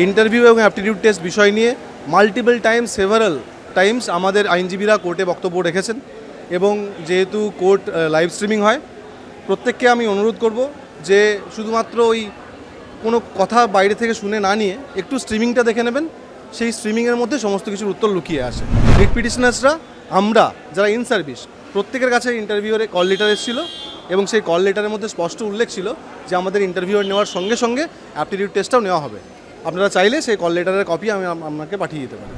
Interview এবং aptitude test বিষয় নিয়ে মাল্টিপল টাইমস সেভারাল টাইমস আমাদের আইনজীবীরা কোর্টে বক্তব্য রেখেছেন এবং যেহেতু কোর্ট লাইভ স্ট্রিমিং হয়, প্রত্যেককে আমি অনুরোধ করব যে শুধুমাত্র ওই কোনো কথা বাইরে থেকে শুনে না নিয়ে একটু স্ট্রিমিংটা দেখে নেবেন। সেই স্ট্রিমিংয়ের মধ্যে সমস্ত কিছুর উত্তর লুকিয়ে আসে। রিট পিটিশনার্সরা আমরা যারা ইন সার্ভিস প্রত্যেকের কাছে ইন্টারভিউরে কল লেটার এসেছিল এবং সেই কল লেটারের মধ্যে স্পষ্ট উল্লেখ ছিল যে আমাদের ইন্টারভিউর নেওয়ার সঙ্গে সঙ্গে অ্যাপটিটিউড টেস্টটাও নেওয়া হবে। আপনারা চাইলে সেই কল লেটারের কপি আমি আপনাকে পাঠিয়ে দিতে পারি।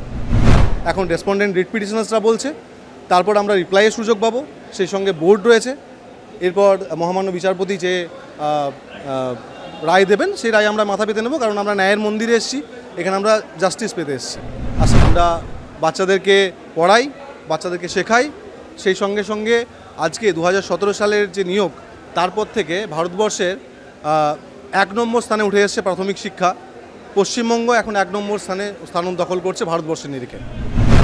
এখন রেসপন্ডেন্ট রিট পিটিশনার্সরা বলছে, তারপর আমরা রিপ্লাইয়ের সুযোগ পাবো, সেই সঙ্গে বোর্ড রয়েছে। এরপর মহামান্য বিচারপতি যে রায় দেবেন সেই রায় আমরা মাথা পেতে নেব, কারণ আমরা ন্যায়ের মন্দিরে এসেছি, এখানে আমরা জাস্টিস পেতে এসেছি। আসলে আমরা বাচ্চাদেরকে পড়াই, বাচ্চাদেরকে শেখাই, সেই সঙ্গে সঙ্গে আজকে 2017 সালের যে নিয়োগ, তারপর থেকে ভারতবর্ষের 1 নম্বর স্থানে উঠে এসেছে প্রাথমিক শিক্ষা। পশ্চিমবঙ্গ এখন 1 নম্বর স্থান দখল করছে ভারতবর্ষের নিরিখে।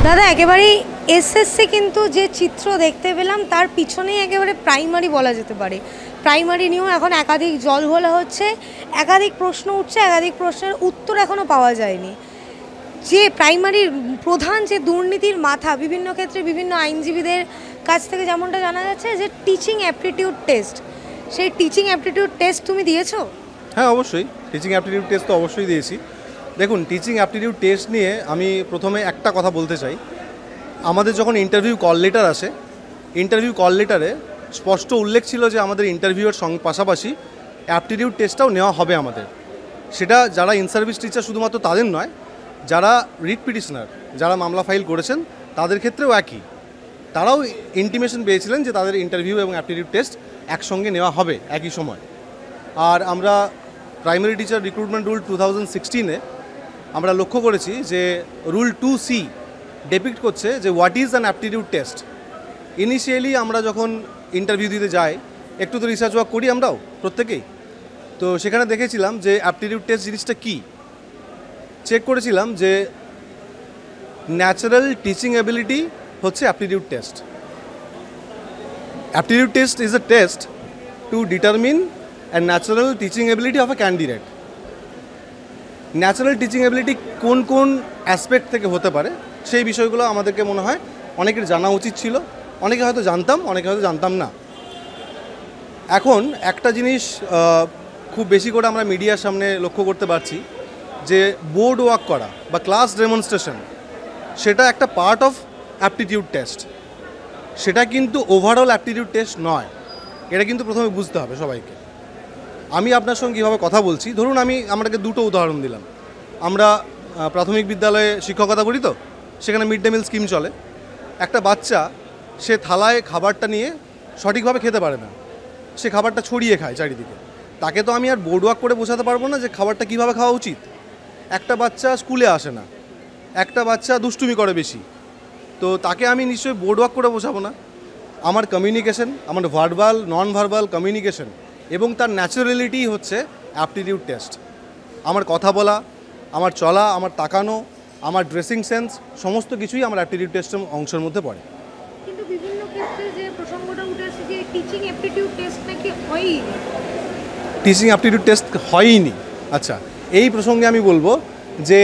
দাদা, একেবারেই এসএসসি কিন্তু যে চিত্র দেখতে পেলাম তার পিছনেই একেবারে প্রাইমারি বলা যেতে পারে। প্রাইমারি নিয়েও এখন একাধিক জলঘোলা হচ্ছে, একাধিক প্রশ্ন উঠছে, একাধিক প্রশ্নের উত্তর এখনও পাওয়া যায়নি। যে প্রাইমারির প্রধান যে দুর্নীতির মাথা, বিভিন্ন ক্ষেত্রে বিভিন্ন আইনজীবীদের কাছ থেকে যেমনটা জানা যাচ্ছে যে টিচিং অ্যাপটিটিউড টেস্ট, সেই টিচিং অ্যাপটিটিউড টেস্ট তুমি দিয়েছো? হ্যাঁ, অবশ্যই টিচিং অ্যাপটিটিউড টেস্ট তো অবশ্যই দিয়েছি। দেখুন, টিচিং অ্যাপটিটিউড টেস্ট নিয়ে আমি প্রথমে একটা কথা বলতে চাই। আমাদের যখন ইন্টারভিউ কল লেটার আসে, ইন্টারভিউ কল লেটারে স্পষ্ট উল্লেখ ছিল যে আমাদের ইন্টারভিউয়ের পাশাপাশি অ্যাপটিটিউড টেস্টটাও নেওয়া হবে আমাদের। সেটা যারা ইন সার্ভিস টিচার শুধুমাত্র তাদের নয়, যারা রিট পিটিশনার, যারা মামলা ফাইল করেছেন তাদের ক্ষেত্রেও একই। তারাও ইন্টিমেশন পেয়েছিলেন যে তাদের ইন্টারভিউ এবং অ্যাপটিটিউড টেস্ট একসঙ্গে নেওয়া হবে একই সময়। আর আমরা প্রাইমারি টিচার রিক্রুটমেন্ট রুল 2016-এ আমরা লক্ষ্য করেছি যে রুল 2C ডেপিক্ট করছে যে what is an aptitude test. Initially আমরা যখন ইন্টারভিউ দিতে যাই, একটু তো রিসার্চ ওয়ার্ক করি আমরাও প্রত্যেকেই, তো সেখানে দেখেছিলাম যে অ্যাপটিটিউড টেস্ট জিনিসটা কী। চেক করেছিলাম যে ন্যাচারাল টিচিং অ্যাবিলিটি হচ্ছে aptitude test. Aptitude test is a test to determine and natural teaching ability of a candidate. Natural teaching ability কোন কোন অ্যাসপেক্ট থেকে হতে পারে সেই বিষয়গুলো আমাদেরকে মনে হয় অনেকের জানা উচিত ছিল। অনেকে হয়তো জানতাম, অনেকে হয়তো জানতাম না। এখন একটা জিনিস খুব বেশি করে আমরা মিডিয়ার সামনে লক্ষ্য করতে পারছি যে বোর্ড ওয়ার্ক করা বা ক্লাস ডেমনস্ট্রেশন, সেটা একটা পার্ট অফ অ্যাপটিটিউড টেস্ট। সেটা কিন্তু ওভারঅল অ্যাপটিটিউড টেস্ট নয়। এটা কিন্তু প্রথমে বুঝতে হবে সবাইকে। আমি আপনার সঙ্গে কীভাবে কথা বলছি, ধরুন আমি আপনাকে দুটো উদাহরণ দিলাম। আমরা প্রাথমিক বিদ্যালয়ে শিক্ষকতা করি, তো সেখানে মিড ডে মিল স্কিম চলে। একটা বাচ্চা সে থালায় খাবারটা নিয়ে সঠিকভাবে খেতে পারে না, সে খাবারটা ছড়িয়ে খায় চারিদিকে। তাকে তো আমি আর বোর্ড ওয়ার্ক করে বোঝাতে পারবো না যে খাবারটা কীভাবে খাওয়া উচিত। একটা বাচ্চা স্কুলে আসে না, একটা বাচ্চা দুষ্টুমি করে বেশি, তো তাকে আমি নিশ্চয়ই বোর্ড ওয়ার্ক করে বোঝাবো না। আমার কমিউনিকেশন, আমার ভার্বাল নন ভার্বাল কমিউনিকেশন এবং তার ন্যাচারালিটি হচ্ছে অ্যাপটিটিউড টেস্ট। আমার কথা বলা, আমার চলা, আমার তাকানো, আমার ড্রেসিং সেন্স, সমস্ত কিছুই আমার অ্যাপটিটিউড টেস্টের অংশের মধ্যে পড়ে। কিন্তু বিভিন্ন ক্ষেত্রে যে প্রসঙ্গটা উঠে আসে যে টিচিং অ্যাপটিটিউড টেস্ট নাকি হয়ই, টিচিং অ্যাপটিটিউড টেস্ট হয়নি। আচ্ছা, এই প্রসঙ্গে আমি বলবো যে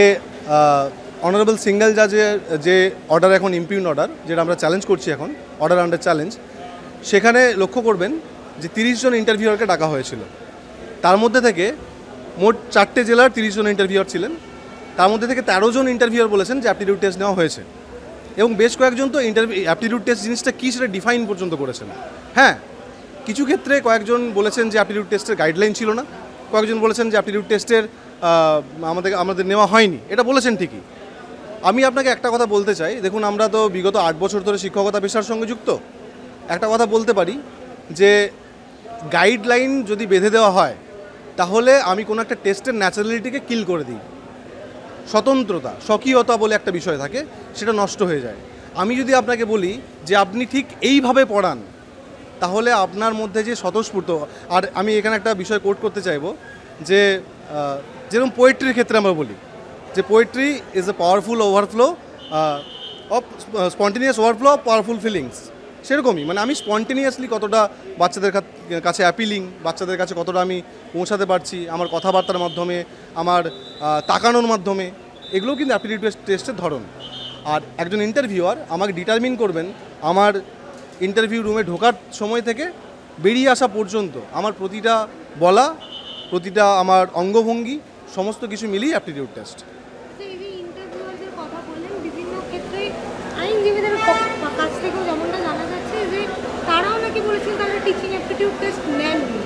অনারেবল সিঙ্গেল জাজের যে অর্ডার, এখন ইমপিউন অর্ডার, যেটা আমরা চ্যালেঞ্জ করছি এখন, অর্ডার আন্ডার চ্যালেঞ্জ, সেখানে লক্ষ্য করবেন যে 30 জন ইন্টারভিউয়ারকে ডাকা হয়েছিল। তার মধ্যে থেকে মোট 4টে জেলার 30 জন ইন্টারভিউয়ার ছিলেন। তার মধ্যে থেকে 13 জন ইন্টারভিউয়ার বলেছেন যে অ্যাপটিটিউড টেস্ট নেওয়া হয়েছে, এবং বেশ কয়েকজন তো অ্যাপটিটিউড টেস্ট জিনিসটা কী সেটা ডিফাইন পর্যন্ত করেছেন। হ্যাঁ, কিছু ক্ষেত্রে কয়েকজন বলেছেন যে অ্যাপটিটিউড টেস্টের গাইডলাইন ছিল না, কয়েকজন বলেছেন যে অ্যাপটিটিউড টেস্টের আমাদের নেওয়া হয়নি, এটা বলেছেন ঠিকই। আমি আপনাকে একটা কথা বলতে চাই, দেখুন আমরা তো বিগত 8 বছর ধরে শিক্ষকতা পেশার সঙ্গে যুক্ত। একটা কথা বলতে পারি যে গাইডলাইন যদি বেঁধে দেওয়া হয় তাহলে আমি কোনো একটা টেস্টের ন্যাচারালিটিকে কিল করে দিই। স্বতন্ত্রতা, স্বকীয়তা বলে একটা বিষয় থাকে, সেটা নষ্ট হয়ে যায়। আমি যদি আপনাকে বলি যে আপনি ঠিক এইভাবে পড়ান, তাহলে আপনার মধ্যে যে স্বতঃস্ফূর্ত, আর আমি এখানে একটা বিষয় কোট করতে চাইবো যে যেরকম পোয়েট্রির ক্ষেত্রে আমরা বলি যে poetry is a powerful overflow of spontaneous overflow of powerful feelings. সেরকমই, মানে আমি স্পন্টেনিয়াসলি কতটা বাচ্চাদের কাছে অ্যাপিলিং, বাচ্চাদের কাছে কতটা আমি পৌঁছাতে পারছি আমার কথাবার্তার মাধ্যমে, আমার তাকানোর মাধ্যমে, এগুলোও কিন্তু অ্যাপটিটিউড টেস্টের ধরন। আর একজন ইন্টারভিউয়ার আমাকে ডিটারমিন করবেন আমার ইন্টারভিউ রুমে ঢোকার সময় থেকে বেরিয়ে আসা পর্যন্ত আমার প্রতিটা বলা, প্রতিটা আমার অঙ্গভঙ্গি, সমস্ত কিছু মিলিয়ে অ্যাপটিটিউড টেস্ট। এই যে ইন্টারভিউয়ারদের কথা বললেন, বিভিন্ন ক্ষেত্রে আইনজীবীদের কাছ থেকেও যেমনটা জানা যাচ্ছে যে তারাও নাকি বলেছেন তারা টিচিং অ্যাপটিটিউড টেস্ট নেননি।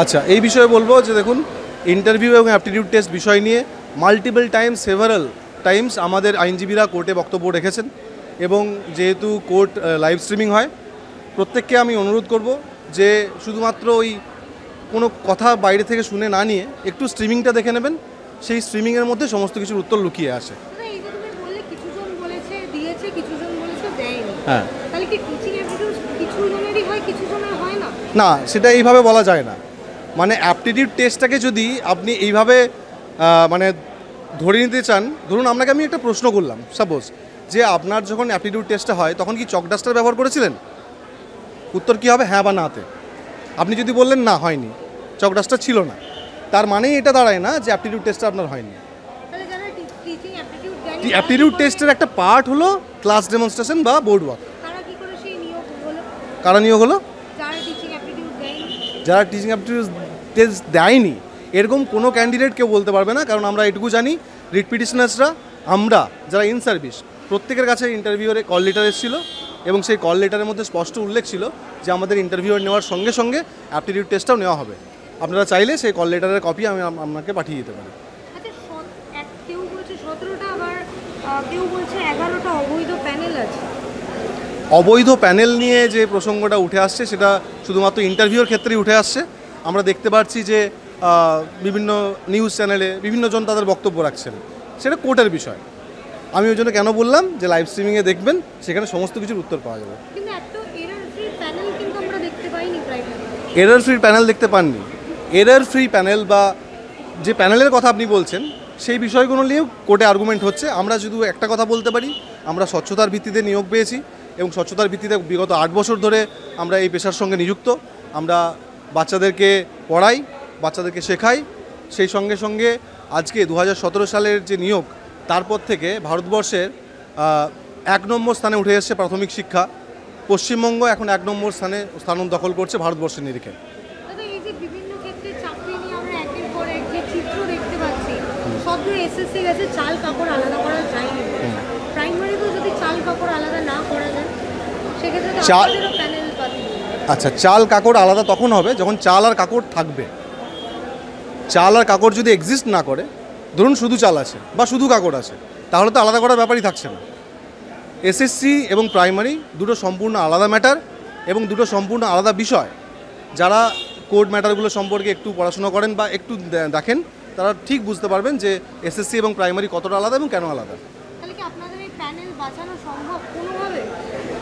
আচ্ছা, এই বিষয়ে বলবো যে দেখুন, ইন্টারভিউ এবং অ্যাপটিটিউড টেস্ট বিষয় নিয়ে মাল্টিপল টাইমস, সেভারাল টাইমস আমাদের আইনজীবীরা কোর্টে বক্তব্য রেখেছেন, এবং যেহেতু কোর্ট লাইভ স্ট্রিমিং হয়, প্রত্যেককে আমি অনুরোধ করব যে শুধুমাত্র ওই কোনো কথা বাইরে থেকে শুনে না নিয়ে একটু স্ট্রিমিংটা দেখে নেবেন। সেই স্ট্রিমিংয়ের মধ্যে সমস্ত কিছুর উত্তর লুকিয়ে আসে। এই যে তুমি বললে কিছুজন বলেছে দিয়েছে, কিছুজন বলেছে দেয়নি, হ্যাঁ, তাহলে কি টিচিং অ্যাপটিটিউড কিছু জনেরই হয়, কিছু জনের হয় না? না, সেটা এইভাবে বলা যায় না। মানে অ্যাপটিটিউড টেস্টটাকে যদি আপনি এইভাবে মানে ধরে নিতে চান, ধরুন আপনাকে আমি একটা প্রশ্ন করলাম, সাপোজ যে আপনার যখন অ্যাপটিটিউড টেস্টটা হয় তখন কি চক ডাস্টার ব্যবহার করেছিলেন? উত্তর কী হবে? হ্যাঁ বা নাতে। আপনি যদি বললেন না, হয়নি, চক ডাস্টার ছিল না, তার মানেই এটা দাঁড়ায় না যে অ্যাপটিটিউড টেস্টটা আপনার হয়নি। তাহলে যারা টিচিং অ্যাপটিটিউড দেয়নি, অ্যাপটিটিউড টেস্টের একটা পার্ট হলো ক্লাস ডেমনস্ট্রেশন বা বোর্ড ওয়ার্ক। তারা কি করে সেই নিয়োগ হলো? কারা নিয়োগ হলো? যারা টিচিং অ্যাপটিটিউড দেয়নি। যারা টিচিং অ্যাপটিটিউড টেস্ট দেয়নি এরকম কোনো ক্যান্ডিডেট কেউ বলতে পারবে না, কারণ আমরা এটুকু জানি রিট পিটিশনার্সরা, আমরা যারা ইন সার্ভিস, প্রত্যেকের কাছে ইন্টারভিউরে কল লেটার এসেছিলো, এবং সেই কল লেটারের মধ্যে স্পষ্ট উল্লেখ ছিল যে আমাদের ইন্টারভিউ নেওয়ার সঙ্গে সঙ্গে অ্যাপটিটিউড টেস্টটাও নেওয়া হবে। আপনারা চাইলে সেই কল লেটারের কপি আমি আপনাকে পাঠিয়ে দিতে পারি। আচ্ছা, কেউ বলছে 17টা, আবার কেউ বলছে 11টা অবৈধ প্যানেল আছে। অবৈধ প্যানেল নিয়ে যে প্রসঙ্গটা উঠে আসছে সেটা শুধুমাত্র ইন্টারভিউর ক্ষেত্রেই উঠে আসছে। আমরা দেখতে পাচ্ছি যে বিভিন্ন নিউজ চ্যানেলে বিভিন্ন জন তাদের বক্তব্য রাখছেন, সেটা কোর্টের বিষয়। আমি ওই জন্য কেন বললাম যে লাইভ স্ট্রিমিংয়ে দেখবেন, সেখানে সমস্ত কিছুর উত্তর পাওয়া যাবে। কিন্তু একটা এরর ফ্রি প্যানেল কিন্তু আমরা দেখতে পাইনি প্রাইভেটে। এরর ফ্রি প্যানেল দেখতে পাননি? এরর ফ্রি প্যানেল বা যে প্যানেলের কথা আপনি বলছেন সেই বিষয়গুলো নিয়েও কোর্টে আর্গুমেন্ট হচ্ছে। আমরা শুধু একটা কথা বলতে পারি, আমরা স্বচ্ছতার ভিত্তিতে নিয়োগ পেয়েছি, এবং স্বচ্ছতার ভিত্তিতে বিগত 8 বছর ধরে আমরা এই পেশার সঙ্গে নিযুক্ত। আমরা বাচ্চাদেরকে পড়াই, বাচ্চাদেরকে শেখাই, সেই সঙ্গে সঙ্গে আজকে 2017 সালের যে নিয়োগ, তারপর থেকে ভারতবর্ষের 1 নম্বর স্থানে উঠে এসেছে প্রাথমিক শিক্ষা। পশ্চিমবঙ্গ এখন 1 নম্বর স্থান দখল করছে ভারতবর্ষের নিরিখে। দাদা, এই যে বিভিন্ন ক্ষেত্রে চাকরি নিয়ে আমরা একের পর এক যে চিত্র দেখতে পাচ্ছি, সদ্য এসএসসি গেছে, চাল কাপড় আলাদা করা যায়নি। প্রাইমারিতেও যদি চাল কাপড় আলাদা না করা যায়, সেক্ষেত্রে তো আমাদেরও প্যানেল বাতিল। আচ্ছা, চাল কাকড় আলাদা তখন হবে যখন চাল আর কাকড় থাকবে। চাল আর কাকড় যদি এক্সিস্ট না করে, ধরুন শুধু চাল আছে বা শুধু কাকড় আছে, তাহলে তো আলাদা করার ব্যাপারই থাকছে না। এসএসসি এবং প্রাইমারি দুটো সম্পূর্ণ আলাদা ম্যাটার এবং দুটো সম্পূর্ণ আলাদা বিষয়। যারা কোড ম্যাটারগুলো সম্পর্কে একটু পড়াশোনা করেন বা একটু দেখেন, তারা ঠিক বুঝতে পারবেন যে এসএসসি এবং প্রাইমারি কতটা আলাদা এবং কেন আলাদা। তাহলে কি আপনাদের এই প্যানেল বাঁচানো সম্ভব কোনোভাবে?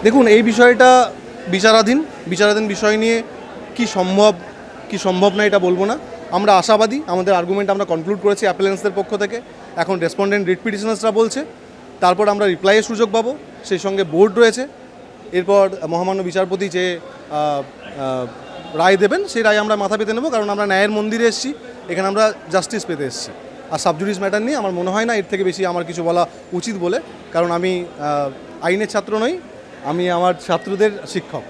দেখুন, এই বিষয়টা বিচারাধীন বিষয় নিয়ে কি সম্ভব না এটা বলবো না। আমরা আশাবাদী, আমাদের আর্গুমেন্ট আমরা কনক্লুড করেছি অ্যাপেলেন্সদের পক্ষ থেকে। এখন রেসপন্ডেন্ট রিট পিটিশনার্সরা বলছে, তারপর আমরা রিপ্লাইয়ের সুযোগ পাবো, সেই সঙ্গে বোর্ড রয়েছে। এরপর মহামান্য বিচারপতি যে রায় দেবেন, সেই রায় আমরা মাথা পেতে নেব, কারণ আমরা ন্যায়ের মন্দিরে এসেছি, এখানে আমরা জাস্টিস পেতে এসেছি। আর সাবজুডিস ম্যাটার নিয়ে আমার মনে হয় না এর থেকে বেশি আমার কিছু বলা উচিত বলে, কারণ আমি আইনের ছাত্র নই, আমি আমার ছাত্রদের শিক্ষক।